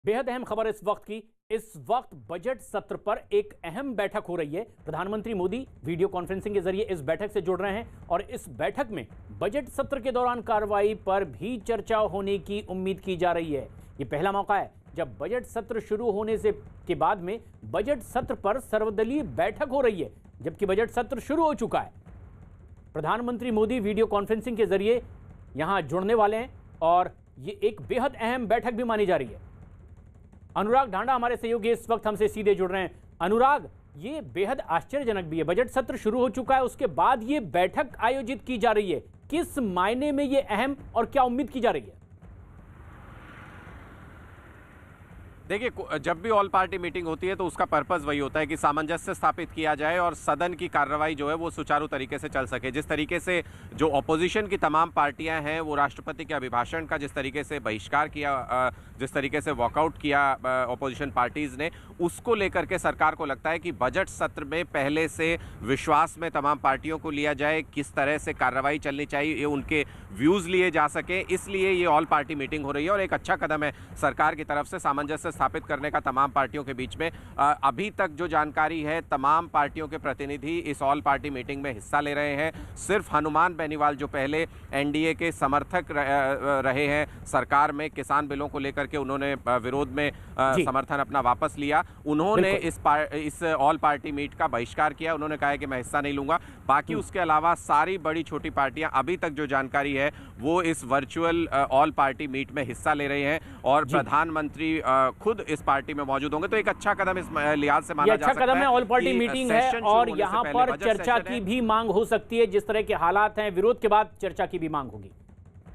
बेहद अहम खबर इस वक्त की। इस वक्त बजट सत्र पर एक अहम बैठक हो रही है। प्रधानमंत्री मोदी वीडियो कॉन्फ्रेंसिंग के जरिए इस बैठक से जुड़ रहे हैं और इस बैठक में बजट सत्र के दौरान कार्रवाई पर भी चर्चा होने की उम्मीद की जा रही है। ये पहला मौका है जब बजट सत्र शुरू होने से के बाद में बजट सत्र पर सर्वदलीय बैठक हो रही है, जबकि बजट सत्र शुरू हो चुका है। प्रधानमंत्री मोदी वीडियो कॉन्फ्रेंसिंग के जरिए यहां जुड़ने वाले हैं और ये एक बेहद अहम बैठक भी मानी जा रही है। अनुराग ढांडा हमारे सहयोगी इस वक्त हमसे सीधे जुड़ रहे हैं। अनुराग, ये बेहद आश्चर्यजनक भी है, बजट सत्र शुरू हो चुका है, उसके बाद ये बैठक आयोजित की जा रही है। किस मायने में ये अहम और क्या उम्मीद की जा रही है? देखिए, जब भी ऑल पार्टी मीटिंग होती है तो उसका पर्पस वही होता है कि सामंजस्य स्थापित किया जाए और सदन की कार्रवाई जो है वो सुचारू तरीके से चल सके। जिस तरीके से जो ऑपोजिशन की तमाम पार्टियां हैं वो राष्ट्रपति के अभिभाषण का जिस तरीके से बहिष्कार किया, जिस तरीके से वॉकआउट किया ऑपोजिशन पार्टीज़ ने, उसको लेकर के सरकार को लगता है कि बजट सत्र में पहले से विश्वास में तमाम पार्टियों को लिया जाए, किस तरह से कार्रवाई चलनी चाहिए, ये उनके व्यूज़ लिए जा सके। इसलिए ये ऑल पार्टी मीटिंग हो रही है और एक अच्छा कदम है सरकार की तरफ से सामंजस्य स्थापित करने का तमाम पार्टियों के बीच में। अभी तक जो जानकारी है, तमाम पार्टियों के प्रतिनिधि इस ऑल पार्टी मीटिंग में हिस्सा ले रहे हैं। सिर्फ हनुमान बेनीवाल जो पहले एनडीए के समर्थक रहे हैं सरकार में, किसान बिलों को लेकर के उन्होंने विरोध में समर्थन अपना वापस लिया, उन्होंने इस ऑल पार्टी मीट का बहिष्कार किया। उन्होंने कहा है कि मैं हिस्सा नहीं लूंगा। बाकी उसके अलावा सारी बड़ी छोटी पार्टियां, अभी तक जो जानकारी है वो इस वर्चुअल ऑल पार्टी मीट में हिस्सा ले रहे हैं और प्रधानमंत्री खुद इस पार्टी में मौजूद होंगे। तो एक अच्छा कदम इस लिहाज से माना जा सकता है। अच्छा कदम है, ऑल पार्टी मीटिंग है और यहाँ पर चर्चा की भी मांग हो सकती है। जिस तरह के हालात हैं, विरोध के बाद चर्चा की भी मांग होगी।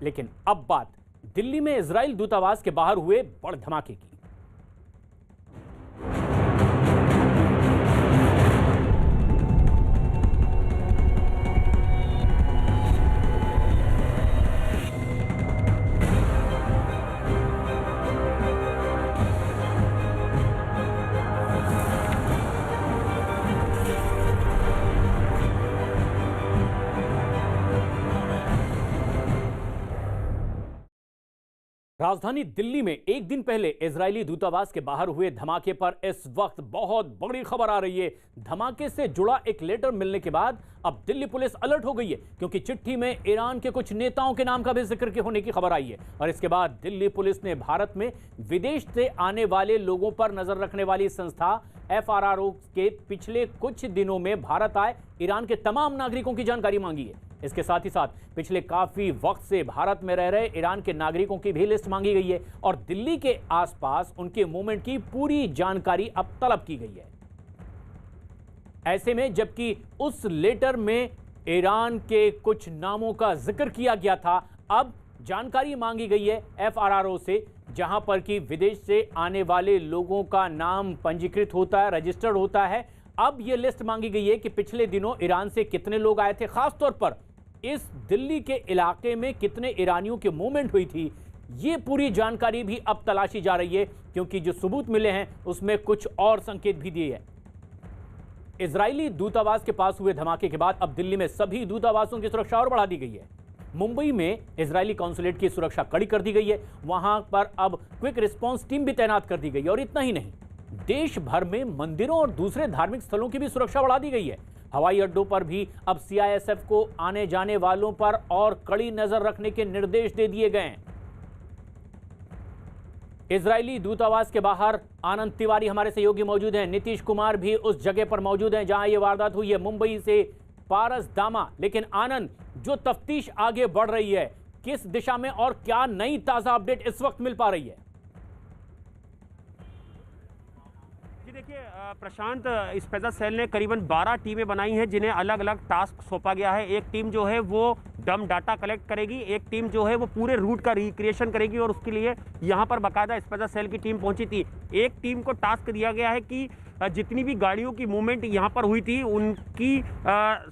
लेकिन अब बात दिल्ली में इजराइल दूतावास के बाहर हुए बड़ धमाके की। राजधानी दिल्ली में एक दिन पहले इजरायली दूतावास के बाहर हुए धमाके पर इस वक्त बहुत बड़ी खबर आ रही है। धमाके से जुड़ा एक लेटर मिलने के बाद अब दिल्ली पुलिस अलर्ट हो गई है, क्योंकि चिट्ठी में ईरान के कुछ नेताओं के नाम का भी जिक्र होने की खबर आई है। और इसके बाद दिल्ली पुलिस ने भारत में विदेश से आने वाले लोगों पर नजर रखने वाली संस्था FRRO के पिछले कुछ दिनों में भारत आए ईरान के तमाम नागरिकों की जानकारी मांगी है। इसके साथ ही साथ पिछले काफी वक्त से भारत में रह रहे ईरान के नागरिकों की भी लिस्ट मांगी गई है और दिल्ली के आसपास उनके मूवमेंट की पूरी जानकारी अब तलब की गई है। ऐसे में जबकि उस लेटर में ईरान के कुछ नामों का जिक्र किया गया था, अब जानकारी मांगी गई है FRRO से, जहां पर कि विदेश से आने वाले लोगों का नाम पंजीकृत होता है, रजिस्टर्ड होता है। अब यह लिस्ट मांगी गई है कि पिछले दिनों ईरान से कितने लोग आए थे, खासतौर पर इस दिल्ली के इलाके में कितने ईरानियों की मूवमेंट हुई थी। ये पूरी जानकारी भी अब तलाशी जा रही है, क्योंकि जो सबूत मिले हैं उसमें कुछ और संकेत भी दिए हैं। इजरायली दूतावास के पास हुए धमाके के बाद अब दिल्ली में सभी दूतावासों की सुरक्षा और बढ़ा दी गई है। मुंबई में इजरायली कॉन्सुलेट की सुरक्षा कड़ी कर दी गई है। वहां पर अब क्विक रिस्पांस टीम भी तैनात कर दी गई है। और इतना ही नहीं, देश भर में मंदिरों और दूसरे धार्मिक स्थलों की भी सुरक्षा बढ़ा दी गई है। हवाई अड्डों पर भी अब CISF को आने जाने वालों पर और कड़ी नजर रखने के निर्देश दे दिए गए हैं। इजरायली दूतावास के बाहर आनंद तिवारी हमारे सहयोगी मौजूद हैं। नीतीश कुमार भी उस जगह पर मौजूद हैं जहां यह वारदात हुई है, मुंबई से पारस दामा। लेकिन आनंद, जो तफ्तीश आगे बढ़ रही है, किस दिशा में और क्या नई ताजा अपडेट इस वक्त मिल पा रही है? देखिए प्रशांत, स्पेशल सेल ने करीबन 12 टीमें बनाई हैं जिन्हें अलग अलग टास्क सौंपा गया है। एक टीम जो है वो डम डाटा कलेक्ट करेगी, एक टीम जो है वो पूरे रूट का रिक्रिएशन करेगी और उसके लिए यहाँ पर बाकायदा स्पेशल सेल की टीम पहुंची थी। एक टीम को टास्क दिया गया है कि जितनी भी गाड़ियों की मूवमेंट यहाँ पर हुई थी उनकी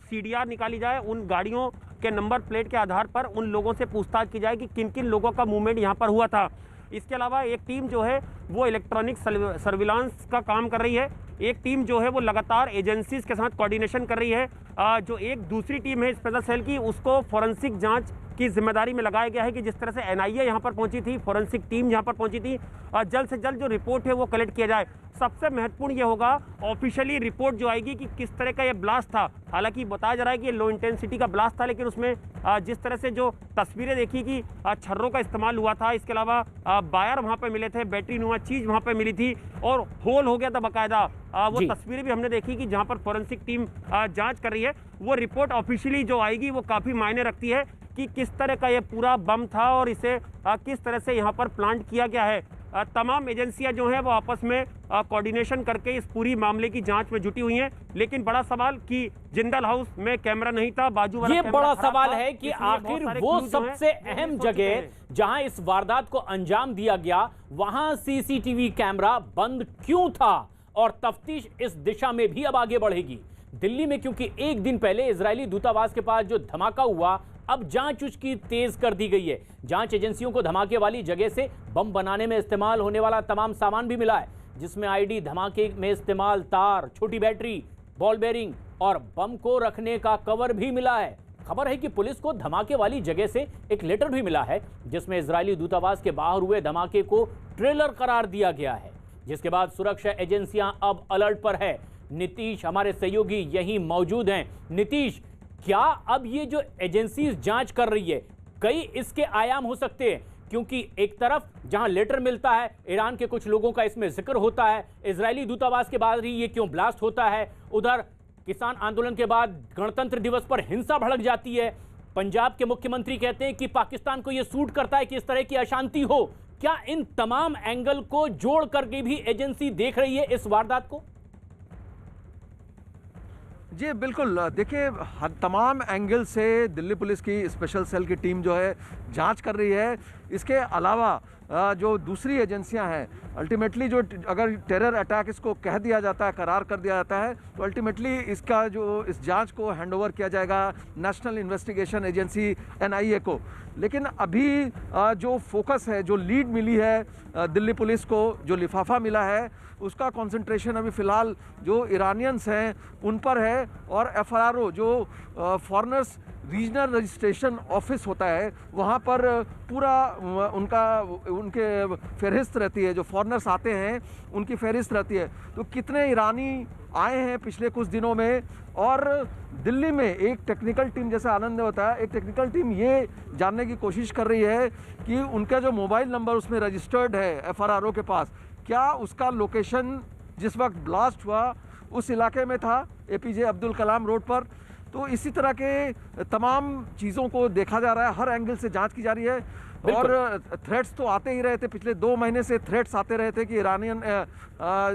CDR निकाली जाए, उन गाड़ियों के नंबर प्लेट के आधार पर उन लोगों से पूछताछ की जाए कि किन किन लोगों का मूवमेंट यहाँ पर हुआ था। इसके अलावा एक टीम जो है वो इलेक्ट्रॉनिक सर्विलांस का काम कर रही है। एक टीम जो है वो लगातार एजेंसीज के साथ कोऑर्डिनेशन कर रही है। जो एक दूसरी टीम है स्पेशल सेल की, उसको फॉरेंसिक जांच की जिम्मेदारी में लगाया गया है कि जिस तरह से एनआईए यहाँ पर पहुंची थी, फॉरेंसिक टीम यहाँ पर पहुंची थी, और जल्द से जल्द जो रिपोर्ट है वो कलेक्ट किया जाए। सबसे महत्वपूर्ण ये होगा ऑफिशियली रिपोर्ट जो आएगी कि किस तरह का ये ब्लास्ट था। हालांकि बताया जा रहा है कि ये लो इंटेंसिटी का ब्लास्ट था, लेकिन उसमें जिस तरह से जो तस्वीरें देखी कि छर्रों का इस्तेमाल हुआ था, इसके अलावा वायर वहाँ पर मिले थे, बैटरी नुमा चीज़ वहाँ पर मिली थी और होल हो गया था बाकायदा। वो तस्वीरें भी हमने देखी कि जहाँ पर फॉरेंसिक टीम जाँच कर रही है। वो रिपोर्ट ऑफिशियली जो आएगी वो काफ़ी मायने रखती है कि किस तरह का ये पूरा बम था और इसे किस तरह से यहाँ पर प्लांट किया गया है। तमाम एजेंसियां जो है वो आपस में कोऑर्डिनेशन करके इस पूरी मामले की जांच में जुटी हुई हैं। लेकिन बड़ा सवाल कि जिंदल हाउस में कैमरा नहीं था, बाजू वाला ये कैमरा बड़ा खराब सवाल था, है कि इसलिए बहुत आखिर सारे वो clues जो हैं, सबसे वो अहम मिस हो चुके जगह हैं। जहां इस वारदात को अंजाम दिया गया वहां सीसीटीवी कैमरा बंद क्यों था, और तफ्तीश इस दिशा में भी अब आगे बढ़ेगी। दिल्ली में क्योंकि एक दिन पहले इजरायली दूतावास के पास जो धमाका हुआ, अब जांच उसकी तेज कर दी गई है। जांच एजेंसियों को धमाके वाली जगह से बम बनाने में इस्तेमाल होने वाला तमाम सामान भी मिला है, जिसमें आईडी, धमाके में इस्तेमाल तार, छोटी बैटरी, बॉल बेरिंग और बम को रखने का कवर भी मिला है। खबर है कि पुलिस को धमाके वाली जगह से एक लेटर भी मिला है, जिसमें इजरायली दूतावास के बाहर हुए धमाके को ट्रेलर करार दिया गया है, जिसके बाद सुरक्षा एजेंसियां अब अलर्ट पर है। नीतीश हमारे सहयोगी यहीं मौजूद हैं। नीतीश, क्या अब ये जो एजेंसी जांच कर रही है, कई इसके आयाम हो सकते हैं? क्योंकि एक तरफ जहां लेटर मिलता है, ईरान के कुछ लोगों का इसमें जिक्र होता है, इजरायली दूतावास के बाद ही ये क्यों ब्लास्ट होता है, उधर किसान आंदोलन के बाद गणतंत्र दिवस पर हिंसा भड़क जाती है, पंजाब के मुख्यमंत्री कहते हैं कि पाकिस्तान को यह सूट करता है कि इस तरह की अशांति हो। क्या इन तमाम एंगल को जोड़ करके भी एजेंसी देख रही है इस वारदात को? जी बिल्कुल, देखिए तमाम एंगल से दिल्ली पुलिस की स्पेशल सेल की टीम जो है जांच कर रही है। इसके अलावा जो दूसरी एजेंसियां हैं, अल्टीमेटली जो अगर टेरर अटैक इसको कह दिया जाता है, करार कर दिया जाता है, तो अल्टीमेटली इसका जो इस जांच को हैंडओवर किया जाएगा नेशनल इन्वेस्टिगेशन एजेंसी एनआईए को। लेकिन अभी जो फोकस है, जो लीड मिली है दिल्ली पुलिस को, जो लिफाफा मिला है, उसका कंसंट्रेशन अभी फ़िलहाल जो इरानियंस हैं उन पर है, और एफआरओ जो फॉरेनर्स रीजनल रजिस्ट्रेशन ऑफिस होता है वहाँ पर पूरा उनके फहरिस्त रहती है। जो फॉरेनर्स आते हैं उनकी फहरिस्त रहती है, तो कितने ईरानी आए हैं पिछले कुछ दिनों में। और दिल्ली में एक टेक्निकल टीम, जैसे आनंद ने बताया, एक टेक्निकल टीम ये जानने की कोशिश कर रही है कि उनका जो मोबाइल नंबर उसमें रजिस्टर्ड है एफआरओ के पास, क्या उसका लोकेशन जिस वक्त ब्लास्ट हुआ उस इलाके में था, एपीजे अब्दुल कलाम रोड पर। तो इसी तरह के तमाम चीज़ों को देखा जा रहा है, हर एंगल से जांच की जा रही है। और थ्रेट्स तो आते ही रहे थे, पिछले 2 महीने से थ्रेट्स आते रहे थे कि ईरानियन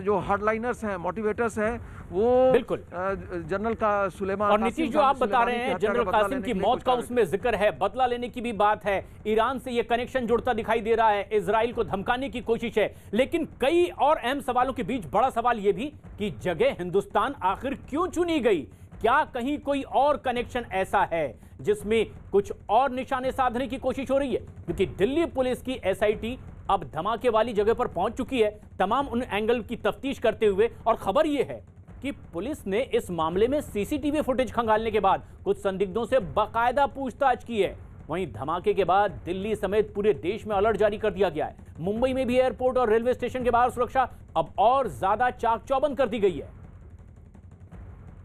जो हार्डलाइनर्स हैं, मोटिवेटर्स हैं, वो जनरल का सुलेमान। और नीतीश, जो आप बता रहे हैं जनरल कासिम की मौत का, उसमें जिक्र है, बदला लेने की भी बात है, ईरान से ये कनेक्शन जुड़ता दिखाई दे रहा है, इजराइल को धमकाने की कोशिश है। लेकिन कई और अहम सवालों के बीच बड़ा सवाल ये भी कि जगह हिंदुस्तान आखिर क्यों चुनी गई? क्या कहीं कोई और कनेक्शन ऐसा है जिसमें कुछ और निशाने साधने की कोशिश हो रही है? क्योंकि दिल्ली पुलिस की एसआईटी अब धमाके वाली जगह पर पहुंच चुकी है, तमाम उन एंगल की तफ्तीश करते हुए। और खबर यह है कि पुलिस ने इस मामले में सीसीटीवी फुटेज खंगालने के बाद कुछ संदिग्धों से बाकायदा पूछताछ की है। वहीं धमाके के बाद दिल्ली समेत पूरे देश में अलर्ट जारी कर दिया गया है। मुंबई में भी एयरपोर्ट और रेलवे स्टेशन के बाहर सुरक्षा अब और ज्यादा चाक चौबंद कर दी गई है।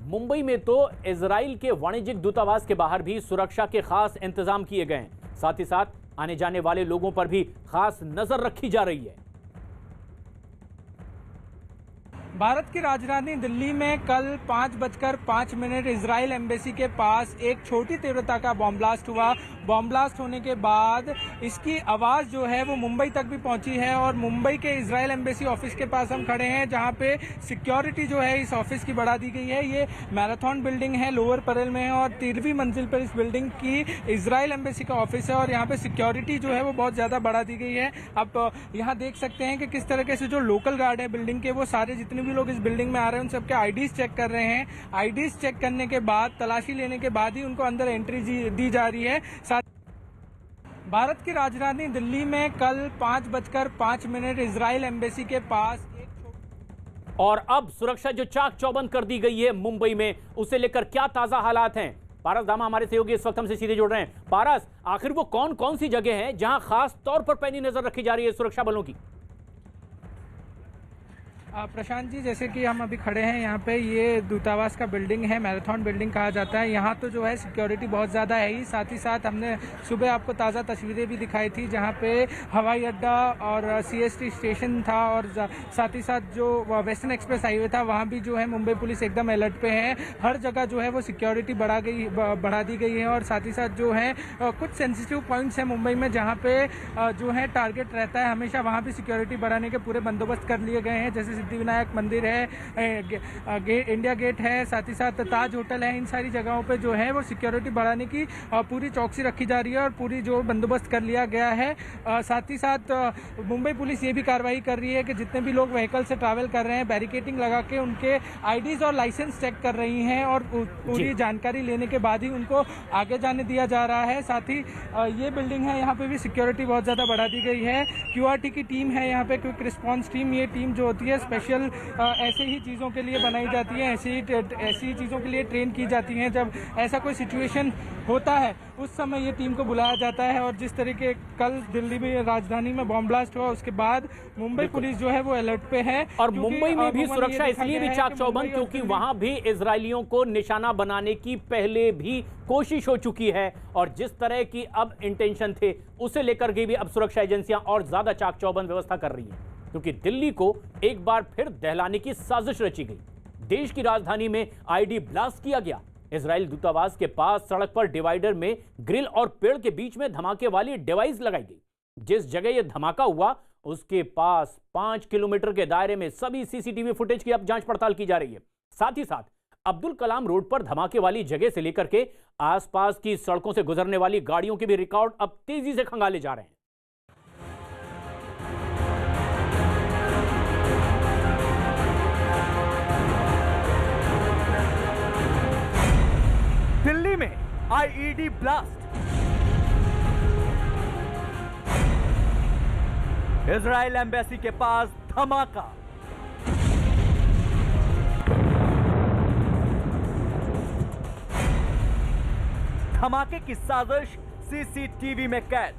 मुंबई में तो इजराइल के वाणिज्यिक दूतावास के बाहर भी सुरक्षा के खास इंतजाम किए गए हैं। साथ ही साथ आने जाने वाले लोगों पर भी खास नजर रखी जा रही है। भारत की राजधानी दिल्ली में कल 5:05 इजराइल एम्बेसी के पास एक छोटी तीव्रता का बॉम्ब ब्लास्ट हुआ। बॉम्ब ब्लास्ट होने के बाद इसकी आवाज़ जो है वो मुंबई तक भी पहुंची है, और मुंबई के इजराइल एम्बेसी ऑफिस के पास हम खड़े हैं, जहां पे सिक्योरिटी जो है इस ऑफिस की बढ़ा दी गई है। ये मैराथन बिल्डिंग है, लोअर परेल में है, और 13वीं मंजिल पर इस बिल्डिंग की इजराइल एम्बेसी का ऑफिस है, और यहाँ पे सिक्योरिटी जो है वो बहुत ज़्यादा बढ़ा दी गई है। आप यहाँ देख सकते हैं कि किस तरीके से जो लोकल गार्ड है बिल्डिंग के, वो सारे जितने भी लोग इस बिल्डिंग में आ रहे हैं उन सबके आईडीज चेक कर रहे हैं। आईडीज चेक करने के बाद, तलाशी लेने के बाद ही उनको अंदर एंट्री दी जा रही है। भारत की राजधानी दिल्ली में कल 5:05 इजराइल एम्बेसी के पास और अब सुरक्षा जो चाक चौबंद कर दी गई है मुंबई में, उसे लेकर क्या ताजा हालात हैं? पारस धामा हमारे सहयोगी इस वक्त हमसे सीधे जुड़ रहे हैं। पारस, आखिर वो कौन कौन सी जगह है जहां खास तौर पर पैनी नजर रखी जा रही है सुरक्षा बलों की? प्रशांत जी, जैसे कि हम अभी खड़े हैं यहाँ पे, ये दूतावास का बिल्डिंग है, मैराथन बिल्डिंग कहा जाता है। यहाँ तो जो है सिक्योरिटी बहुत ज़्यादा है ही, साथ ही साथ हमने सुबह आपको ताज़ा तस्वीरें भी दिखाई थी जहाँ पे हवाई अड्डा और CST स्टेशन था, और साथ ही साथ जो वेस्टर्न एक्सप्रेस हाईवे था वहाँ भी जो है मुंबई पुलिस एकदम अलर्ट पे है। हर जगह जो है वो सिक्योरिटी बढ़ा दी गई है, और साथ ही साथ जो है कुछ सेंसिटिव पॉइंट्स हैं मुंबई में जहाँ पे जो है टारगेट रहता है हमेशा, वहाँ भी सिक्योरिटी बढ़ाने के पूरे बंदोबस्त कर लिए गए हैं। जैसे सिद्धिविनायक मंदिर है, इंडिया गेट है, साथ ही साथ ताज होटल है, इन सारी जगहों पे जो है वो सिक्योरिटी बढ़ाने की पूरी चौकसी रखी जा रही है और पूरी जो बंदोबस्त कर लिया गया है। साथ ही साथ मुंबई पुलिस ये भी कार्रवाई कर रही है कि जितने भी लोग व्हीकल से ट्रैवल कर रहे हैं बैरिकेडिंग लगा के उनके IDs और लाइसेंस चेक कर रही हैं, और पूरी जानकारी लेने के बाद ही उनको आगे जाने दिया जा रहा है। साथ ही ये बिल्डिंग है, यहाँ पे भी सिक्योरिटी बहुत ज़्यादा बढ़ा दी गई है। QRT की टीम है यहाँ पे, क्विक रिस्पॉन्स टीम, ये टीम जो होती है स्पेशल ऐसे ही चीज़ों के लिए बनाई जाती है, ऐसी ही चीज़ों के लिए ट्रेन की जाती हैं। जब ऐसा कोई सिचुएशन होता है उस समय ये टीम को बुलाया जाता है। और जिस तरीके कल दिल्ली में राजधानी में बॉम्ब ब्लास्ट हुआ उसके बाद मुंबई पुलिस जो है वो अलर्ट पे है। और मुंबई में भी सुरक्षा इसलिए भी चाक चौबंद क्योंकि वहां भी इजरायलियों को निशाना बनाने की पहले भी कोशिश हो चुकी है, और जिस तरह की अब इंटेंशन थे उसे लेकर के भी अब सुरक्षा एजेंसियां और ज्यादा चाक चौबंद व्यवस्था कर रही हैं, क्योंकि दिल्ली को एक बार फिर दहलाने की साजिश रची गई। देश की राजधानी में ID ब्लास्ट किया गया। इजराइल दूतावास के पास सड़क पर डिवाइडर में ग्रिल और पेड़ के बीच में धमाके वाली डिवाइस लगाई गई। जिस जगह यह धमाका हुआ उसके पास 5 किलोमीटर के दायरे में सभी CCTV फुटेज की अब जांच पड़ताल की जा रही है। साथ ही साथ अब्दुल कलाम रोड पर धमाके वाली जगह से लेकर के आसपास की सड़कों से गुजरने वाली गाड़ियों के भी रिकॉर्ड अब तेजी से खंगाले जा रहे हैं। दिल्ली में IED ब्लास्ट, इजराइल एम्बेसी के पास धमाका, धमाके की साजिश CCTV में कैद।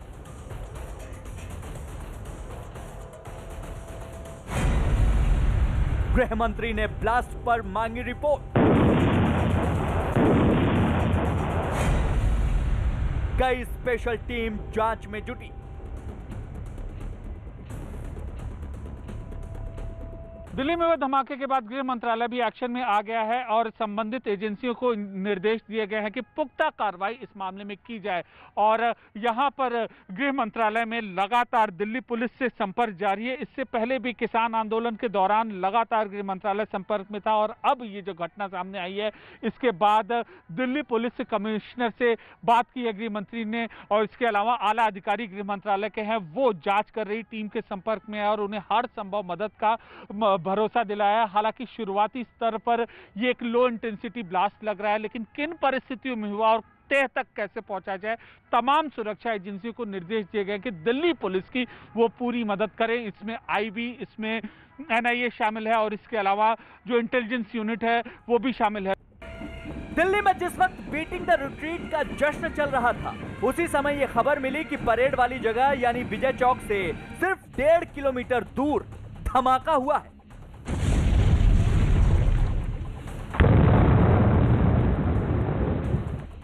गृह मंत्री ने ब्लास्ट पर मांगी रिपोर्ट। कई स्पेशल टीम जांच में जुटी। दिल्ली में हुए धमाके के बाद गृह मंत्रालय भी एक्शन में आ गया है और संबंधित एजेंसियों को निर्देश दिए गए हैं कि पुख्ता कार्रवाई इस मामले में की जाए। और यहां पर गृह मंत्रालय में लगातार दिल्ली पुलिस से संपर्क जारी है। इससे पहले भी किसान आंदोलन के दौरान लगातार गृह मंत्रालय संपर्क में था, और अब ये जो घटना सामने आई है इसके बाद दिल्ली पुलिस कमिश्नर से बात की है गृह मंत्री ने, और इसके अलावा आला अधिकारी गृह मंत्रालय के हैं वो जांच कर रही टीम के संपर्क में है और उन्हें हर संभव मदद का भरोसा दिलाया। हालांकि शुरुआती स्तर पर ये एक लो इंटेंसिटी ब्लास्ट लग रहा है, लेकिन किन परिस्थितियों में हुआ और तह तक कैसे पहुंचा जाए, तमाम सुरक्षा एजेंसियों को निर्देश दिए गए कि दिल्ली पुलिस की वो पूरी मदद करें। इसमें IB, इसमें NIA शामिल है, और इसके अलावा जो इंटेलिजेंस यूनिट है वो भी शामिल है। दिल्ली में जिस वक्त बीटिंग द रिट्रीट का जश्न चल रहा था, उसी समय ये खबर मिली कि परेड वाली जगह यानी विजय चौक से सिर्फ 1.5 किलोमीटर दूर धमाका हुआ है।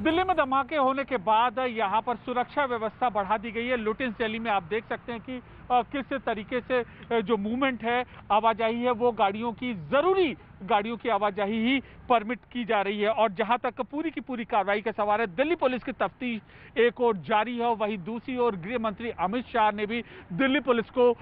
दिल्ली में धमाके होने के बाद यहां पर सुरक्षा व्यवस्था बढ़ा दी गई है। लुटियंस दिल्ली में आप देख सकते हैं कि किस तरीके से जो मूवमेंट है, आवाजाही है, वो गाड़ियों की जरूरी गाड़ियों की आवाजाही ही परमिट की जा रही है। और जहां तक पूरी की पूरी कार्रवाई का सवाल है, दिल्ली पुलिस की तफ्तीश एक और जारी है, वहीं दूसरी ओर गृह मंत्री अमित शाह ने भी दिल्ली पुलिस को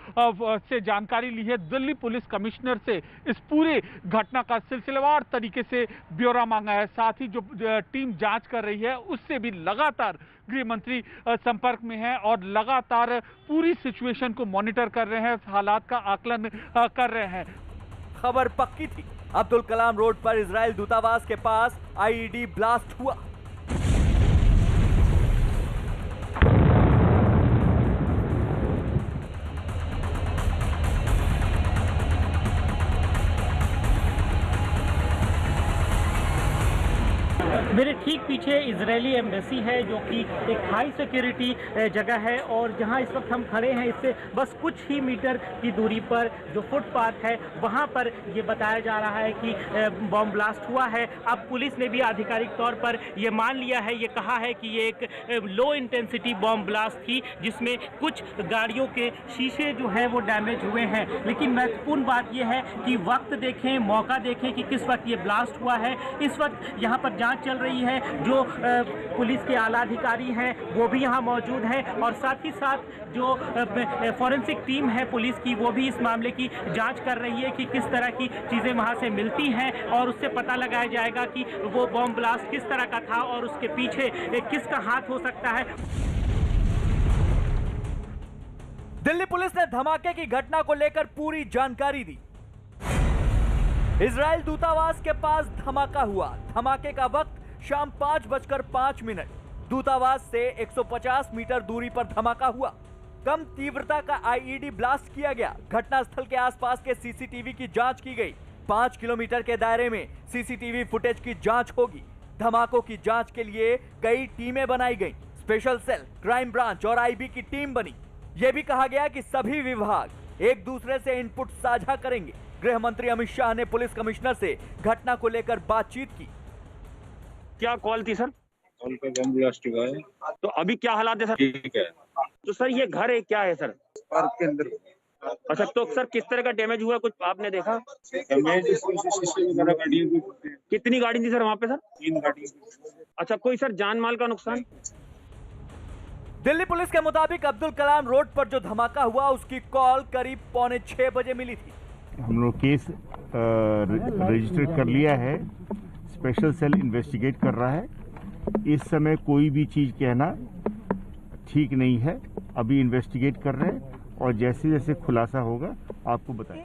से जानकारी ली है। दिल्ली पुलिस कमिश्नर से इस पूरे घटना का सिलसिलेवार तरीके से ब्यौरा मांगा है। साथ ही जो टीम जांच कर रही है उससे भी लगातार गृह मंत्री संपर्क में है और लगातार पूरी सिचुएशन को मॉनिटर कर रहे हैं, हालात का आकलन कर रहे हैं। खबर पक्की थी, अब्दुल कलाम रोड पर इजराइल दूतावास के पास IED ब्लास्ट हुआ। मेरे ठीक पीछे इजरायली एम्बेसी है जो कि एक हाई सिक्योरिटी जगह है और जहां इस वक्त हम खड़े हैं इससे बस कुछ ही मीटर की दूरी पर जो फुटपाथ है वहां पर ये बताया जा रहा है कि बॉम्ब ब्लास्ट हुआ है। अब पुलिस ने भी आधिकारिक तौर पर ये मान लिया है, ये कहा है कि ये एक लो इंटेंसिटी बॉम्ब ब्लास्ट थी जिसमें कुछ गाड़ियों के शीशे जो है वो डैमेज हुए हैं। लेकिन महत्वपूर्ण बात यह है कि वक्त देखें, मौका देखें कि किस वक्त ये ब्लास्ट हुआ है। इस वक्त यहाँ पर जांच चल रही है, जो पुलिस के आला अधिकारी हैं वो भी यहाँ मौजूद हैं और साथ ही साथ जो फॉरेंसिक टीम है पुलिस की वो भी इस मामले की जांच कर रही है कि किस तरह की चीज़ें वहाँ से मिलती हैं और उससे पता लगाया जाएगा कि वो बॉम्ब ब्लास्ट किस तरह का था और उसके पीछे किसका हाथ हो सकता है। दिल्ली पुलिस ने धमाके की घटना को लेकर पूरी जानकारी दी। इजराइल दूतावास के पास धमाका हुआ। धमाके का वक्त शाम 5:05। दूतावास से 150 मीटर दूरी पर धमाका हुआ। कम तीव्रता का आईईडी ब्लास्ट किया गया। घटनास्थल के आसपास के सीसीटीवी की जांच की गई। 5 किलोमीटर के दायरे में सीसीटीवी फुटेज की जांच होगी। धमाकों की जांच के लिए कई टीमें बनाई गई। स्पेशल सेल, क्राइम ब्रांच और आईबी की टीम बनी। यह भी कहा गया कि सभी विभाग एक दूसरे से इनपुट साझा करेंगे। गृह मंत्री अमित शाह ने पुलिस कमिश्नर से घटना को लेकर बातचीत की। क्या कॉल थी सर? कॉल पे बम ब्लास्ट हुआ है। तो अभी क्या हालात है सर? ठीक है। तो सर ये घर है, क्या है सर? पार्क के अंदर। अच्छा, तो सर किस तरह का डैमेज हुआ, कुछ आपने देखा? डैमेज शीशे वगैरह गाड़ियों की। कितनी गाड़ी थी सर वहाँ पे सर? 3 गाड़ी। अच्छा, कोई सर जान माल का नुकसान? दिल्ली पुलिस के मुताबिक अब्दुल कलाम रोड पर जो धमाका हुआ उसकी कॉल करीब 5:45 बजे मिली थी। हम लोग केस रजिस्टर कर लिया है। स्पेशल सेल इन्वेस्टिगेट कर रहा है। इस समय कोई भी चीज कहना ठीक नहीं है। अभी इन्वेस्टिगेट कर रहे हैं और जैसे जैसे खुलासा होगा आपको बताएं।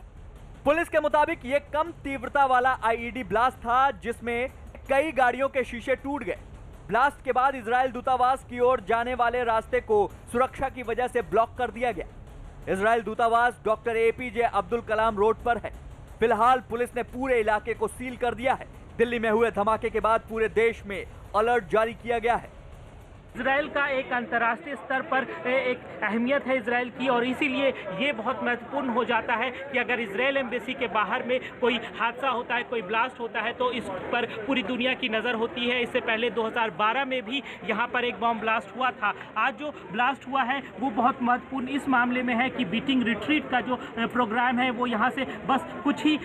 पुलिस के मुताबिक ये कम तीव्रता वाला आईईडी ब्लास्ट था जिसमें कई गाड़ियों के शीशे टूट गए। ब्लास्ट के बाद इजराइल दूतावास की ओर जाने वाले रास्ते को सुरक्षा की वजह से ब्लॉक कर दिया गया। इजराइल दूतावास doctor APJ Abdul Kalam road पर है। फिलहाल पुलिस ने पूरे इलाके को सील कर दिया है। दिल्ली में हुए धमाके के बाद पूरे देश में अलर्ट जारी किया गया है। इजराइल का एक अंतर्राष्ट्रीय स्तर पर एक अहमियत है इजराइल की और इसीलिए ये बहुत महत्वपूर्ण हो जाता है कि अगर इजराइल एम्बेसी के बाहर में कोई हादसा होता है, कोई ब्लास्ट होता है तो इस पर पूरी दुनिया की नज़र होती है। इससे पहले 2012 में भी यहाँ पर एक बॉम्ब ब्लास्ट हुआ था। आज जो ब्लास्ट हुआ है वो बहुत महत्वपूर्ण इस मामले में है कि बीटिंग रिट्रीट का जो प्रोग्राम है वो यहाँ से बस कुछ ही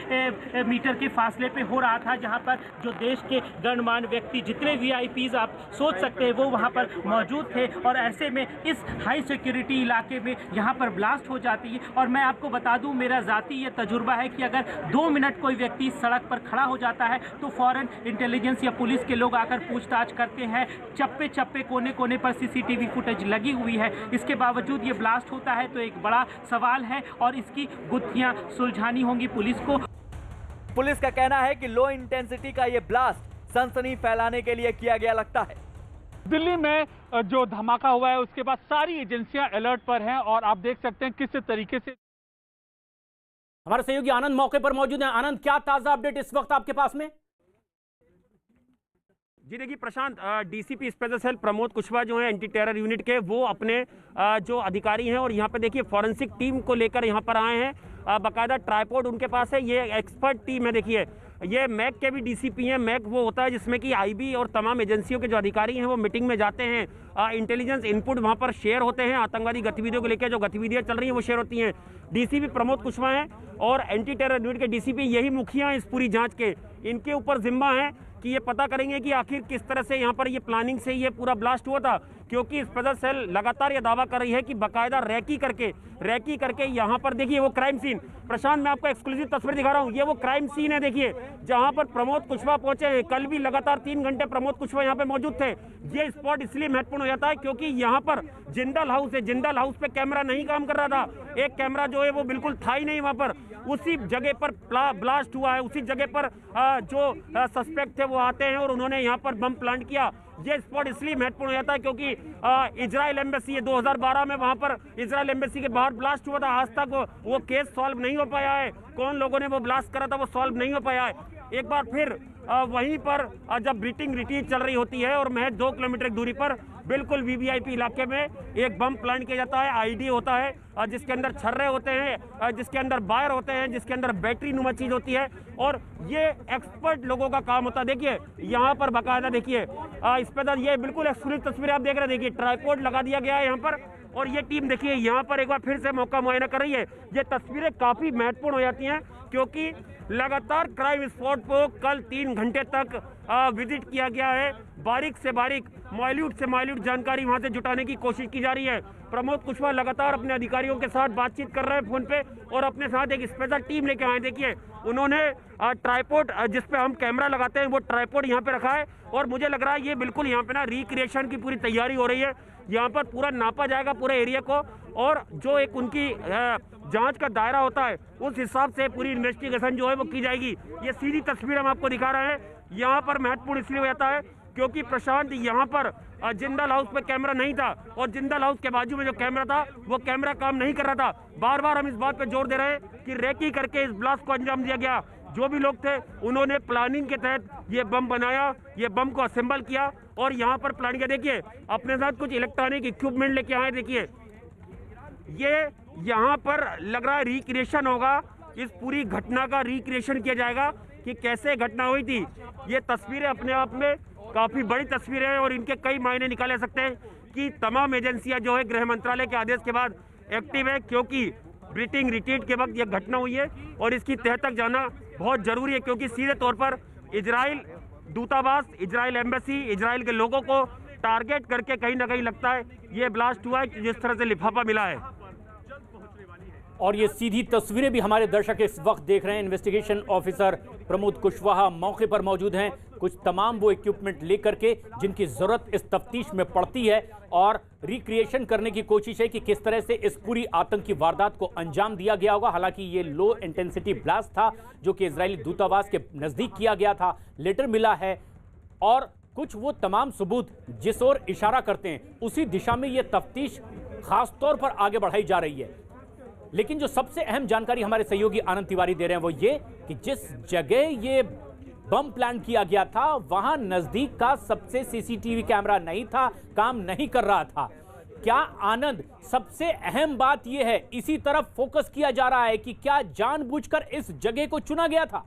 मीटर के फासले पे हो रहा था, जहाँ पर जो देश के गणमान्य व्यक्ति जितने VIPs आप सोच सकते हैं वो वहाँ पर मौजूद थे और ऐसे में इस हाई सिक्योरिटी इलाके में यहाँ पर ब्लास्ट हो जाती है। और मैं आपको बता दूं, मेरा ज़ाती ये तजुर्बा है कि अगर 2 मिनट कोई व्यक्ति सड़क पर खड़ा हो जाता है तो फौरन इंटेलिजेंस या पुलिस के लोग आकर पूछताछ करते हैं। चप्पे चप्पे कोने कोने पर CCTV फुटेज लगी हुई है। इसके बावजूद ये ब्लास्ट होता है तो एक बड़ा सवाल है और इसकी गुत्थियाँ सुलझानी होंगी पुलिस को। पुलिस का कहना है कि लो इंटेंसिटी का ये ब्लास्ट सनसनी फैलाने के लिए किया गया लगता है। दिल्ली में जो धमाका हुआ है उसके बाद सारी एजेंसियां अलर्ट पर हैं और आप देख सकते हैं किस तरीके से। हमारे सहयोगी आनंद मौके पर मौजूद हैं। आनंद, क्या ताजा अपडेट इस वक्त आपके पास में? जी देखिए Prashant, DCP special cell Pramod Kushwaha जो है एंटी टेरर यूनिट के, वो अपने जो अधिकारी हैं और यहाँ पे देखिए फॉरेंसिक टीम को लेकर यहाँ पर आए हैं। बाकायदा ट्राइपॉड उनके पास है। ये एक्सपर्ट टीम है। देखिए ये मैक के भी DCP हैं। मैक वो होता है जिसमें कि IB और तमाम एजेंसियों के जो अधिकारी हैं वो मीटिंग में जाते हैं। इंटेलिजेंस इनपुट वहाँ पर शेयर होते हैं। आतंकवादी गतिविधियों को लेकर जो गतिविधियाँ चल रही हैं वो शेयर होती हैं। DCP प्रमोद कुशवाहा हैं और एंटी टेरर यूनिट के DCP यही मुखिया हैं इस पूरी जाँच के। इनके ऊपर जिम्मा है कि ये पता करेंगे कि आखिर किस तरह से यहाँ पर ये प्लानिंग से ये पूरा ब्लास्ट हुआ था, क्योंकि स्पेशल सेल लगातार ये दावा कर रही है कि बाकायदा रैकी करके यहाँ पर देखिए वो क्राइम सीन। प्रशांत, मैं आपको एक्सक्लूसिव तस्वीर दिखा रहा हूँ। ये वो क्राइम सीन है देखिए जहाँ पर प्रमोद कुशवाहा पहुंचे हैं। कल भी लगातार 3 घंटे प्रमोद कुशवाहा यहाँ पे मौजूद थे। ये स्पॉट इसलिए महत्वपूर्ण हो जाता है क्योंकि यहाँ पर जिंदल हाउस है। जिंदल हाउस पे कैमरा नहीं काम कर रहा था। एक कैमरा जो है वो बिल्कुल था ही नहीं वहाँ पर। उसी जगह पर ब्लास्ट हुआ है। उसी जगह पर जो सस्पेक्ट थे वो आते हैं और उन्होंने यहाँ पर बम प्लांट किया ये स्पॉट इसलिए महत्वपूर्ण हो जाता है क्योंकि इजराइल एम्बेसी 2012 में वहां पर इजराइल एम्बेसी के बाहर ब्लास्ट हुआ था। आज तक वो केस सॉल्व नहीं हो पाया है। कौन लोगों ने वो ब्लास्ट करा था वो सॉल्व नहीं हो पाया है। एक बार फिर वहीं पर जब ब्रीटिंग रिट्रीट चल रही होती है और महज 2 किलोमीटर की दूरी पर बिल्कुल वीवीआईपी इलाके में एक बम प्लांट किया जाता है। आईडी होता है जिसके अंदर छर्रे होते हैं, जिसके अंदर वायर होते हैं, जिसके अंदर बैटरी नुमा चीज होती है और ये एक्सपर्ट लोगों का काम होता है। देखिए यहाँ पर बाकायदा देखिए इस पर ये बिल्कुल एक्सक्लूसिव तस्वीर आप देख रहे हैं। देखिए ट्राइपॉड लगा दिया गया है यहाँ पर और ये टीम देखिए यहाँ पर एक बार फिर से मौका मुआयना कर रही है। ये तस्वीरें काफी महत्वपूर्ण हो जाती हैं क्योंकि लगातार क्राइम स्पॉट को कल 3 घंटे तक विजिट किया गया है। बारीक से बारीक, माइल्यूट से माइल्यूट जानकारी वहां से जुटाने की कोशिश की जा रही है। प्रमोद कुशवाहा लगातार अपने अधिकारियों के साथ बातचीत कर रहे हैं फोन पे और अपने साथ एक स्पेशल टीम लेके आए। देखिए उन्होंने ट्राइपॉड जिस पे हम कैमरा लगाते हैं वो ट्राइपॉड यहाँ पे रखा है और मुझे लग रहा है ये बिल्कुल यहाँ पे ना रिक्रिएशन की पूरी तैयारी हो रही है। यहाँ पर पूरा नापा जाएगा पूरे एरिया को और जो एक उनकी जांच का दायरा होता है उस हिसाब से पूरी इन्वेस्टिगेशन जो है वो की जाएगी। ये सीधी तस्वीर हम आपको दिखा रहे हैं। यहाँ पर महत्वपूर्ण इसलिए हो जाता है क्योंकि प्रशांत यहाँ पर जिंदल हाउस पे कैमरा नहीं था और जिंदल हाउस के बाजू में जो कैमरा था वो कैमरा काम नहीं कर रहा था। बार बार हम इस बात पे जोर दे रहे हैं कि रेकी करके इस ब्लास्ट को अंजाम दिया गया। जो भी लोग थे उन्होंने प्लानिंग के तहत ये बम बनाया, ये बम को असेंबल किया और यहाँ पर प्लान किया। देखिए अपने साथ कुछ इलेक्ट्रॉनिक इक्विपमेंट लेके आए। देखिए ये यहाँ पर लग रहा है रिक्रिएशन होगा, इस पूरी घटना का रिक्रिएशन किया जाएगा कि कैसे घटना हुई थी। ये तस्वीरें अपने आप में काफी बड़ी तस्वीरें हैं और इनके कई मायने निकाले सकते हैं कि तमाम एजेंसियां जो है गृह मंत्रालय के आदेश के बाद एक्टिव है क्योंकि ब्रीटिंग रिट्रीट के वक्त यह घटना हुई है और इसकी तह तक जाना बहुत जरूरी है क्योंकि सीधे तौर पर इजराइल दूतावास, इजराइल एम्बेसी, इजराइल के लोगों को टारगेट करके कहीं ना कहीं लगता है ये ब्लास्ट हुआ है जिस तरह से लिफाफा मिला है। और ये सीधी तस्वीरें भी हमारे दर्शक इस वक्त देख रहे हैं। इन्वेस्टिगेशन ऑफिसर प्रमोद कुशवाहा मौके पर मौजूद हैं, कुछ तमाम वो इक्विपमेंट लेकर के जिनकी जरूरत इस तफ्तीश में पड़ती है और रिक्रिएशन करने की कोशिश है कि किस तरह से इस पूरी आतंकी वारदात को अंजाम दिया गया होगा। हालांकि ये लो इंटेंसिटी ब्लास्ट था जो कि इजरायली दूतावास के नजदीक किया गया था, लेटर मिला है और कुछ वो तमाम सबूत जिस ओर इशारा करते हैं उसी दिशा में ये तफ्तीश खास तौर पर आगे बढ़ाई जा रही है। लेकिन जो सबसे अहम जानकारी हमारे सहयोगी आनंद तिवारी दे रहे हैं वो ये कि जिस जगह ये बम प्लान किया गया था वहां नजदीक का सबसे सीसीटीवी कैमरा नहीं था, काम नहीं कर रहा था। क्या आनंद, सबसे अहम बात यह है, इसी तरफ फोकस किया जा रहा है कि क्या जानबूझकर इस जगह को चुना गया था?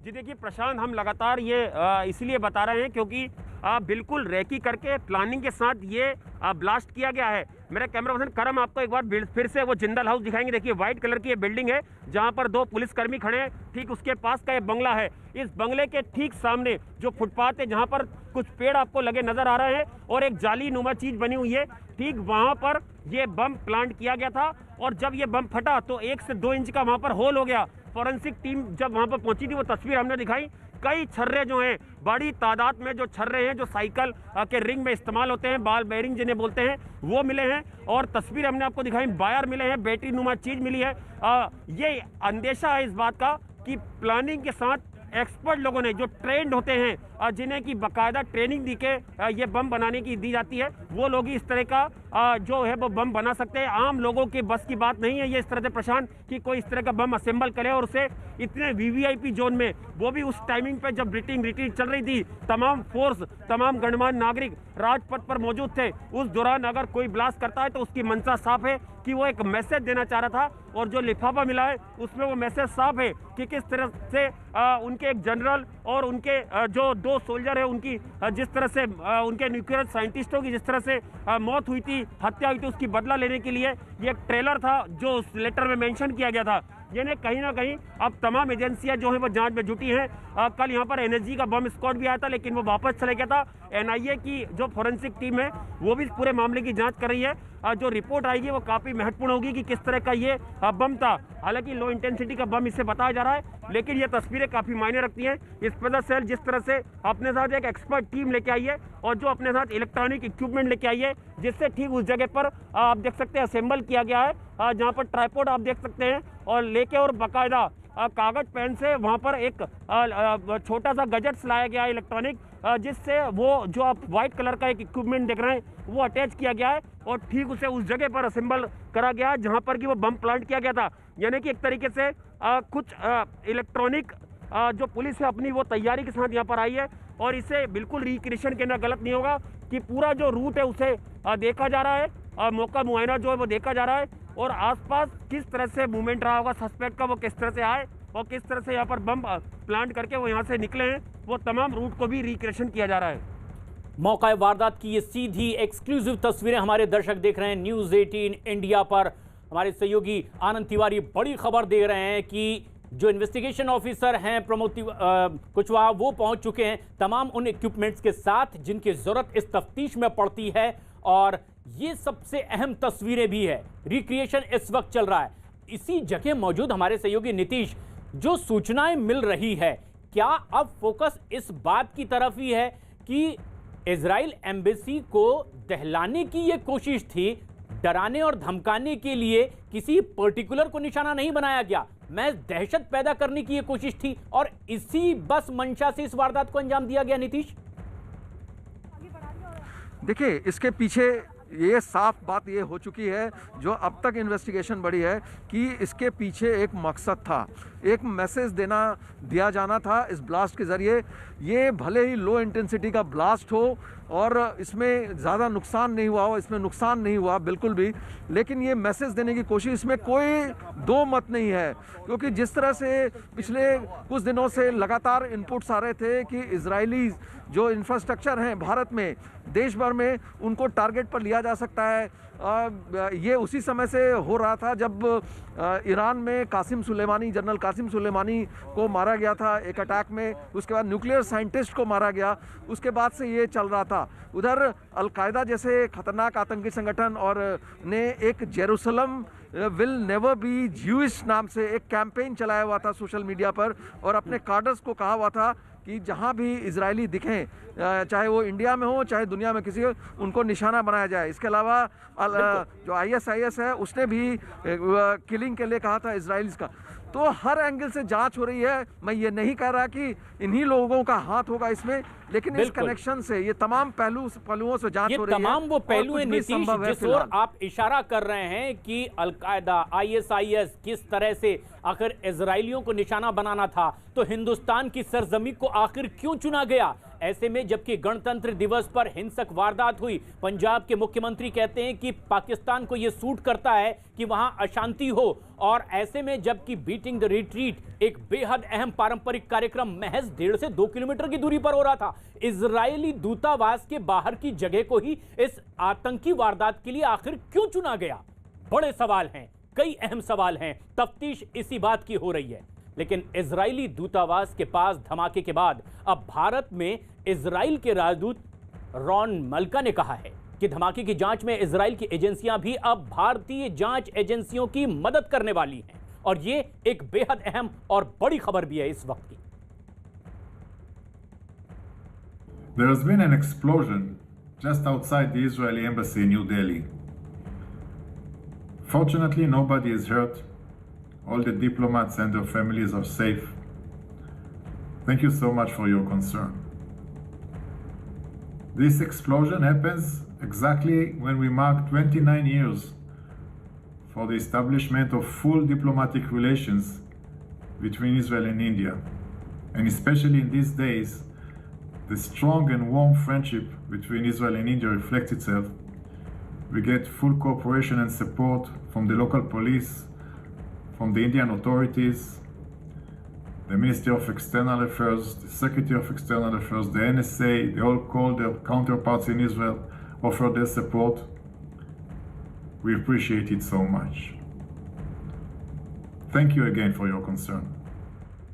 जी देखिए प्रशांत, हम लगातार ये इसलिए बता रहे हैं क्योंकि बिल्कुल रेकी करके प्लानिंग के साथ ये ब्लास्ट किया गया है। मेरा कैमरा पर्सन करम आपको एक बार फिर से वो जिंदल हाउस दिखाएंगे। देखिए व्हाइट कलर की ये बिल्डिंग है जहां पर 2 पुलिसकर्मी खड़े हैं, ठीक उसके पास का ये बंगला है। इस बंगले के ठीक सामने जो फुटपाथ है जहां पर कुछ पेड़ आपको लगे नजर आ रहे हैं और एक जाली नुमा चीज बनी हुई है, ठीक वहां पर ये बम प्लांट किया गया था और जब ये बम फटा तो 1 से 2 इंच का वहां पर होल हो गया। फॉरेंसिक टीम जब वहां पर पहुंची थी वो तस्वीर हमने दिखाई, कई छर्रे जो हैं, बड़ी तादाद में जो छर्रे हैं जो साइकिल के रिंग में इस्तेमाल होते हैं, बाल बेरिंग जिन्हें बोलते हैं, वो मिले हैं और तस्वीर हमने आपको दिखाई, वायर मिले हैं, बैटरी नुमा चीज मिली है। ये अंदेशा है इस बात का कि प्लानिंग के साथ एक्सपर्ट लोगों ने जो ट्रेंड होते हैं, जिन्हें की बाकायदा ट्रेनिंग दी के ये बम बनाने की दी जाती है, वो लोग ही इस तरह का जो है वो बम बना सकते हैं। आम लोगों के बस की बात नहीं है ये इस तरह से प्रशांत कि कोई इस तरह का बम असेंबल करे और उसे इतने वीवीआईपी जोन में, वो भी उस टाइमिंग पे जब ब्रीटिंग रिट्रीट चल रही थी, तमाम फोर्स, तमाम गणमान्य नागरिक राजपथ पर मौजूद थे। उस दौरान अगर कोई ब्लास्ट करता है तो उसकी मंशा साफ है कि वो एक मैसेज देना चाह रहा था और जो लिफाफा मिला है उसमें वो मैसेज साफ है कि किस तरह से उनके एक जनरल और उनके जो 2 सोल्जर है उनकी जिस तरह से उनके न्यूक्लियर साइंटिस्टों की जिस तरह से मौत हुई थी, हत्या हुई थी, उसकी बदला लेने के लिए ये एक ट्रेलर था जो उस लेटर में मेंशन किया गया था। यानी कहीं ना कहीं अब तमाम एजेंसियां जो है वो जांच में जुटी हैं। कल यहाँ पर एनएसजी का बम स्क्वाड भी आया था लेकिन वो वापस चले गया था। एनआईए की जो फोरेंसिक टीम है वो भी पूरे मामले की जांच कर रही है। जो रिपोर्ट आएगी वो काफी महत्वपूर्ण होगी कि किस तरह का ये बम था। हालांकि लो इंटेंसिटी का बम इससे बताया जा रहा है लेकिन ये तस्वीरें काफी मायने रखती हैं। स्पेशल सेल जिस तरह से अपने साथ एक एक्सपर्ट टीम लेके आई है और जो अपने साथ इलेक्ट्रॉनिक इक्विपमेंट लेके आई है, जिससे ठीक उस जगह पर आप देख सकते हैं असेंबल किया गया है, जहाँ पर ट्राइपॉड आप देख सकते हैं और लेके और बाकायदा कागज पेन से वहां पर एक छोटा सा गजट लाया गया है इलेक्ट्रॉनिक, जिससे वो जो आप व्हाइट कलर का एक इक्विपमेंट देख रहे हैं वो अटैच किया गया है और ठीक उसे उस जगह पर असेंबल करा गया है जहां पर कि वो बम प्लांट किया गया था। यानी कि एक तरीके से कुछ इलेक्ट्रॉनिक जो पुलिस है अपनी वो तैयारी के साथ यहाँ पर आई है और इसे बिल्कुल रिक्रिएशन कहना गलत नहीं होगा कि पूरा जो रूट है उसे देखा जा रहा है, मौका मुआयना जो है वो देखा जा रहा है और आसपास किस तरह से मूवमेंट रहा होगा सस्पेक्ट का, वो किस तरह से आए और किस तरह से यहाँ पर बम प्लांट करके वो यहाँ से निकले हैं, वो तमाम रूट को भी रिक्रिएशन किया जा रहा है। मौका वारदात की ये सीधी एक्सक्लूसिव तस्वीरें हमारे दर्शक देख रहे हैं न्यूज़ 18 इंडिया पर। हमारे सहयोगी आनंद तिवारी बड़ी खबर दे रहे हैं कि जो इन्वेस्टिगेशन ऑफिसर हैं प्रमोद कुशवाहा वो पहुंच चुके हैं तमाम उन इक्विपमेंट्स के साथ जिनकी जरूरत इस तफ्तीश में पड़ती है और ये सबसे अहम तस्वीरें भी है। रिक्रिएशन इस वक्त चल रहा है। इसी जगह मौजूद हमारे सहयोगी नीतीश, जो सूचनाएं मिल रही है क्या अब फोकस इस बात की तरफ ही है कि इजराइल एम्बेसी को दहलाने की ये कोशिश थी, डराने और धमकाने के लिए किसी पर्टिकुलर को निशाना नहीं बनाया गया, मैं दहशत पैदा करने की ये कोशिश थी और इसी बस मंशा से इस वारदात को अंजाम दिया गया? नीतीश, देखिए इसके पीछे ये साफ बात ये हो चुकी है जो अब तक इन्वेस्टिगेशन बढ़ी है कि इसके पीछे एक मकसद था, एक मैसेज दिया जाना था इस ब्लास्ट के ज़रिए। ये भले ही लो इंटेंसिटी का ब्लास्ट हो और इसमें ज़्यादा नुकसान नहीं हुआ हो, इसमें नुकसान नहीं हुआ बिल्कुल भी, लेकिन ये मैसेज देने की कोशिश, इसमें कोई दो मत नहीं है क्योंकि जिस तरह से पिछले कुछ दिनों से लगातार इनपुट्स आ रहे थे कि इजरायली जो इंफ्रास्ट्रक्चर हैं भारत में, देश भर में, उनको टारगेट पर लिया जा सकता है। ये उसी समय से हो रहा था जब ईरान में जनरल कासिम सुलेमानी को मारा गया था एक अटैक में, उसके बाद न्यूक्लियर साइंटिस्ट को मारा गया, उसके बाद से ये चल रहा था। उधर अलकायदा जैसे खतरनाक आतंकी संगठन और ने एक Jerusalem will never be Jewish नाम से एक कैंपेन चलाया हुआ था सोशल मीडिया पर और अपने कार्डर्स को कहा हुआ था कि जहां भी इजरायली दिखें, चाहे वो इंडिया में हो चाहे दुनिया में किसी, उनको निशाना बनाया जाए। इसके अलावा जो ISIS है उसने भी किलिंग के लिए कहा था इजरायलीज का। तो हर एंगल से जांच हो रही है। मैं ये नहीं कह रहा कि इन्हीं लोगों का हाथ होगा इसमें, लेकिन इस कनेक्शन से ये तमाम पहलुओं से जांच हो रही है। तमाम वो पहलू हैं नीतीश जिस ओर आप इशारा कर रहे हैं कि अलकायदा, ISIS किस तरह से आखिर इजरायलियों को निशाना बनाना था, तो हिंदुस्तान की सरजमी को आखिर क्यों चुना गया? ऐसे में जबकि गणतंत्र दिवस पर हिंसक वारदात हुई, पंजाब के मुख्यमंत्री कहते हैं कि पाकिस्तान को यह सूट करता है कि वहां अशांति हो, और ऐसे में जबकि बीटिंग द रिट्रीट एक बेहद अहम पारंपरिक कार्यक्रम महज 1.5 से 2 किलोमीटर की दूरी पर हो रहा था, इजरायली दूतावास के बाहर की जगह को ही इस आतंकी वारदात के लिए आखिर क्यों चुना गया? बड़े सवाल हैं, कई अहम सवाल हैं, तफ्तीश इसी बात की हो रही है। लेकिन इजरायली दूतावास के पास धमाके के बाद अब भारत में इजराइल के राजदूत रॉन मल्का ने कहा है कि धमाके की जांच में इजराइल की एजेंसियां भी अब भारतीय जांच एजेंसियों की मदद करने वाली हैं, और ये एक बेहद अहम और बड़ी खबर भी है इस वक्त की। There has been an explosion just outside the Israeli embassy in New Delhi. Fortunately, nobody is hurt. All the diplomats and their families are safe. Thank you so much for your concern. This explosion happens exactly when we mark 29 years for the establishment of full diplomatic relations between Israel and India. And especially in these days, the strong and warm friendship between Israel and India reflects itself. We get full cooperation and support from the local police, from the Indian authorities, the Ministry of External Affairs, the Secretary of External Affairs, the NSA. They all call their counterparts in Israel, offer their support. We appreciate it so much. Thank you again for your concern.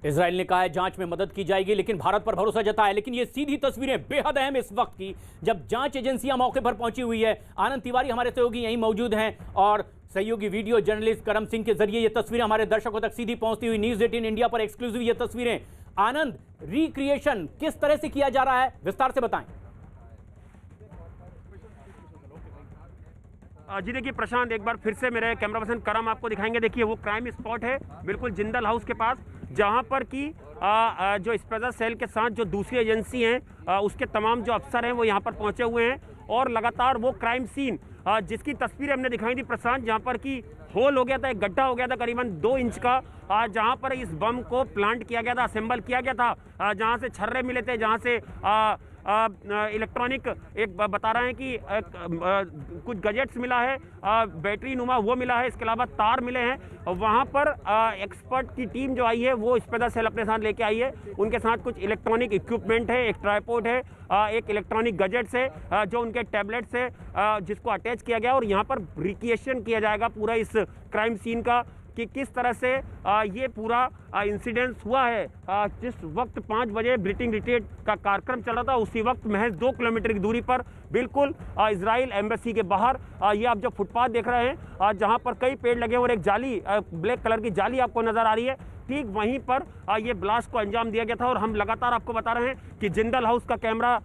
Israel ने कहा है जांच में मदद की जाएगी, लेकिन भारत पर भरोसा जताया। लेकिन ये सीधी तस्वीरें बेहद अहम इस वक्त की, जब जांच एजेंसियां मौके पर पहुंची हुई है। आनंद तिवारी हमारे सहयोगी यहीं मौजूद हैं और सहयोगी वीडियो जर्नलिस्ट करम सिंह के जरिए ये तस्वीरें हमारे दर्शकों तक सीधी पहुंचती हुई न्यूज़ 18 इंडिया पर एक्सक्लूसिव ये तस्वीरें। आनंद, रिक्रिएशन किस तरह से किया जा रहा है, विस्तार से बताएं। जी देखिए प्रशांत, एक बार फिर से मेरे कैमरा पर्सन करम आपको दिखाएंगे। देखिए वो क्राइम स्पॉट है बिल्कुल जिंदल हाउस के पास, जहां पर कि जो स्पेशल सेल के साथ जो दूसरी एजेंसी हैं उसके तमाम जो अफसर हैं वो यहां पर पहुंचे हुए हैं और लगातार वो क्राइम सीन जिसकी तस्वीरें हमने दिखाई थी प्रशांत, जहां पर कि होल हो गया था, एक गड्ढा हो गया था करीबन 2 इंच का, जहां पर इस बम को प्लांट किया गया था, असेंबल किया गया था, जहां से छर्रे मिले थे, जहां से इलेक्ट्रॉनिक एक बता रहे हैं कि कुछ गजेट्स मिला है, बैटरी नुमा वो मिला है, इसके अलावा तार मिले हैं। वहाँ पर एक्सपर्ट की टीम जो आई है वो स्पेशल सेल अपने साथ लेके आई है। उनके साथ कुछ इलेक्ट्रॉनिक इक्विपमेंट है, एक ट्राइपॉड है, एक इलेक्ट्रॉनिक गजेट्स है, जो उनके टैबलेट्स है, जिसको अटैच किया गया और यहाँ पर रिक्रिएशन किया जाएगा पूरा इस क्राइम सीन का कि किस तरह से ये पूरा इंसिडेंस हुआ है। जिस वक्त 5 बजे ब्रीटिंग रिट्रीट का कार्यक्रम चल रहा था उसी वक्त महज 2 किलोमीटर की दूरी पर बिल्कुल इजराइल एम्बेसी के बाहर ये आप जो फुटपाथ देख रहे हैं जहां पर कई पेड़ लगे और एक जाली ब्लैक कलर की जाली आपको नजर आ रही है, ठीक वहीं पर ये ब्लास्ट को अंजाम दिया गया था। और हम लगातार आपको बता रहे हैं कि जिंदल हाउस का कैमरा,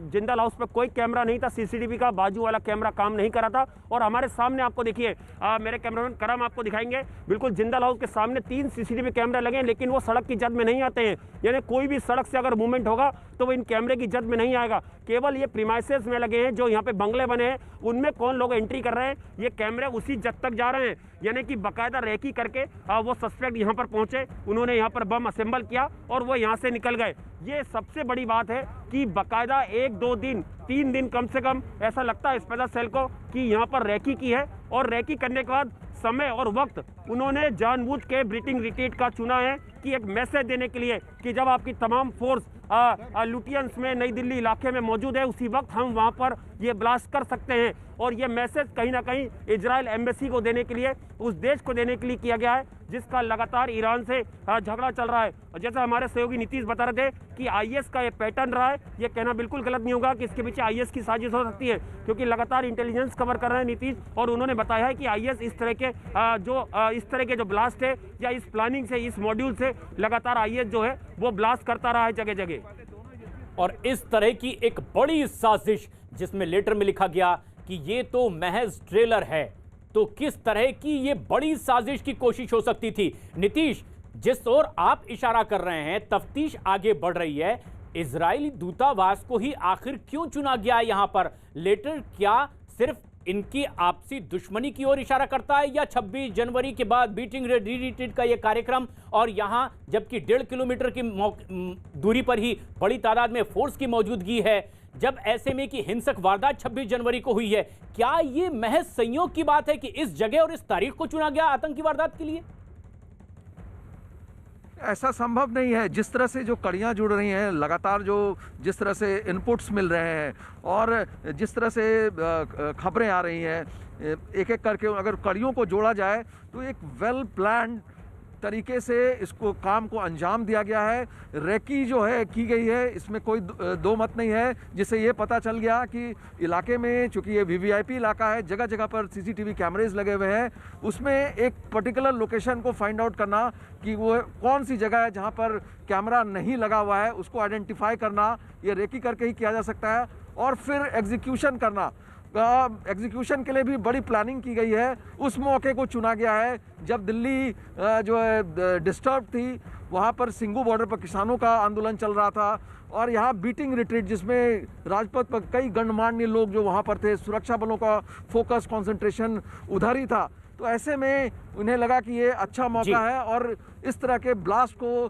जिंदल हाउस पर कोई कैमरा नहीं था, सीसीटीवी का बाजू वाला कैमरा काम नहीं कर रहा था। और हमारे सामने आपको देखिए मेरे कैमरामैन करम आपको दिखाएंगे, बिल्कुल जिंदल हाउस के सामने 3 सीसीटीवी कैमरे लगे हैं, लेकिन वो सड़क की जद में नहीं आते हैं। यानी कोई भी सड़क से अगर मूवमेंट होगा तो वो इन कैमरे की जद में नहीं आएगा। केवल ये प्रीमाइसेस में लगे हैं, जो यहाँ पे बंगले बने हैं उनमें कौन लोग एंट्री कर रहे हैं, ये कैमरे उसी जद तक जा रहे हैं। यानी कि बाकायदा रेकी करके वो सस्पेक्ट यहाँ पर पहुंचे, उन्होंने यहाँ पर बम असेंबल किया और वो यहाँ से निकल गए। ये सबसे बड़ी बात है कि बाकायदा 1-2 दिन 3 दिन कम से कम ऐसा लगता है स्पेशल सेल को कि यहाँ पर रेकी की है। और रेकी करने के बाद समय और वक्त उन्होंने जानबूझ के ब्रीटिंग रिट्रीट का चुना है कि एक मैसेज देने के लिए कि जब आपकी तमाम फोर्स लुटियंस में नई दिल्ली इलाके में मौजूद है उसी वक्त हम वहाँ पर ये ब्लास्ट कर सकते हैं। और ये मैसेज कहीं ना कहीं इजराइल एम्बेसी को देने के लिए, उस देश को देने के लिए किया गया है जिसका लगातार ईरान से झगड़ा चल रहा है। और जैसा हमारे सहयोगी नीतीश बता रहे थे कि आईएस का ये पैटर्न रहा है, ये कहना बिल्कुल गलत नहीं होगा कि इसके पीछे आईएस की साजिश हो सकती है, क्योंकि लगातार इंटेलिजेंस कवर कर रहे हैं नीतीश और उन्होंने बताया है कि आईएस इस तरह के जो ब्लास्ट है या इस प्लानिंग से, इस मॉड्यूल से लगातार आईएस जो है वो ब्लास्ट करता रहा है जगह जगह। और इस तरह की एक बड़ी साजिश जिसमें लेटर में लिखा गया कि ये तो महज ट्रेलर है, तो किस तरह की ये बड़ी साजिश की कोशिश हो सकती थी? नीतीश, जिस ओर आप इशारा कर रहे हैं, तफ्तीश आगे बढ़ रही है, इजरायली दूतावास को ही आखिर क्यों चुना गया यहां पर? लेटर क्या सिर्फ इनकी आपसी दुश्मनी की ओर इशारा करता है या 26 जनवरी के बाद बीटिंग रिट्रीट का यह कार्यक्रम और यहां जबकि 1.5 किलोमीटर की दूरी पर ही बड़ी तादाद में फोर्स की मौजूदगी है, जब ऐसे में कि हिंसक वारदात 26 जनवरी को हुई है, क्या यह महज संयोग की बात है कि इस जगह और इस तारीख को चुना गया आतंकी वारदात के लिए? ऐसा संभव नहीं है। जिस तरह से जो कड़ियाँ जुड़ रही हैं, लगातार जो जिस तरह से इनपुट्स मिल रहे हैं और जिस तरह से खबरें आ रही हैं, एक एक करके अगर कड़ियों को जोड़ा जाए तो एक वेल प्लान्ड तरीके से इसको काम को अंजाम दिया गया है। रेकी जो है की गई है, इसमें कोई दो मत नहीं है, जिससे ये पता चल गया कि इलाके में, चूंकि ये वीवीआईपी इलाका है, जगह जगह पर सीसीटीवी कैमरेज लगे हुए हैं, उसमें एक पर्टिकुलर लोकेशन को फाइंड आउट करना कि वो कौन सी जगह है जहां पर कैमरा नहीं लगा हुआ है, उसको आइडेंटिफाई करना, ये रेकी करके ही किया जा सकता है। और फिर एग्जीक्यूशन करना, एग्जीक्यूशन के लिए भी बड़ी प्लानिंग की गई है। उस मौके को चुना गया है जब दिल्ली जो है डिस्टर्ब थी, वहाँ पर सिंघू बॉर्डर पर किसानों का आंदोलन चल रहा था और यहाँ बीटिंग रिट्रीट जिसमें राजपथ पर कई गणमान्य लोग जो वहाँ पर थे, सुरक्षा बलों का फोकस कंसंट्रेशन उधर ही था। तो ऐसे में उन्हें लगा कि ये अच्छा मौका है और इस तरह के ब्लास्ट को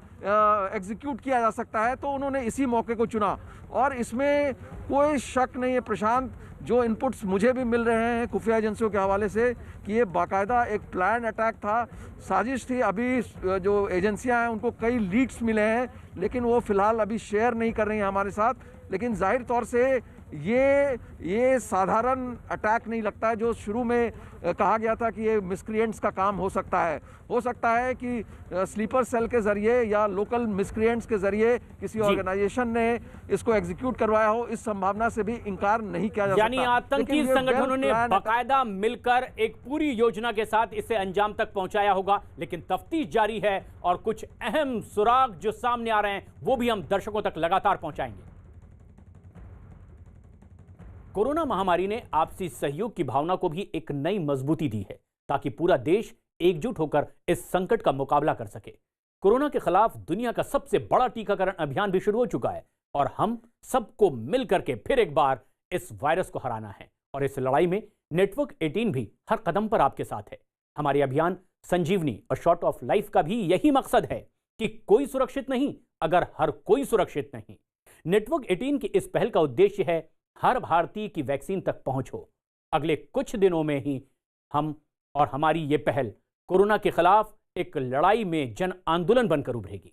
एग्जीक्यूट किया जा सकता है, तो उन्होंने इसी मौके को चुना। और इसमें कोई शक नहीं है प्रशांत, जो इनपुट्स मुझे भी मिल रहे हैं खुफिया एजेंसियों के हवाले से, कि ये बाकायदा एक प्लान अटैक था, साजिश थी। अभी जो एजेंसियां हैं उनको कई लीड्स मिले हैं, लेकिन वो फिलहाल अभी शेयर नहीं कर रही हैं हमारे साथ। लेकिन जाहिर तौर से ये साधारण अटैक नहीं लगता है, जो शुरू में कहा गया था कि ये मिसक्रिएंट्स का काम हो सकता है। हो सकता है कि स्लीपर सेल के जरिए या लोकल मिसक्रिएंट्स के जरिए किसी ऑर्गेनाइजेशन ने इसको एग्जीक्यूट करवाया हो, इस संभावना से भी इनकार नहीं किया जा सकता। यानी आतंकी संगठनों ने बाकायदा मिलकर एक पूरी योजना के साथ इसे अंजाम तक पहुंचाया होगा, लेकिन तफ्तीश जारी है और कुछ अहम सुराग जो सामने आ रहे हैं वो भी हम दर्शकों तक लगातार पहुंचाएंगे। कोरोना महामारी ने आपसी सहयोग की भावना को भी एक नई मजबूती दी है ताकि पूरा देश एकजुट होकर इस संकट का मुकाबला कर सके। कोरोना के खिलाफ दुनिया का सबसे बड़ा टीकाकरण अभियान भी शुरू हो चुका है और हम सबको मिलकर के फिर एक बार इस वायरस को हराना है। और इस लड़ाई में नेटवर्क 18 भी हर कदम पर आपके साथ है। हमारे अभियान संजीवनी और शॉर्ट ऑफ लाइफ का भी यही मकसद है कि कोई सुरक्षित नहीं अगर हर कोई सुरक्षित नहीं। नेटवर्क 18 की इस पहल का उद्देश्य है हर भारतीय की वैक्सीन तक पहुंच हो। अगले कुछ दिनों में ही हम और हमारी ये पहल कोरोना के खिलाफ एक लड़ाई में जन आंदोलन बनकर उभरेगी।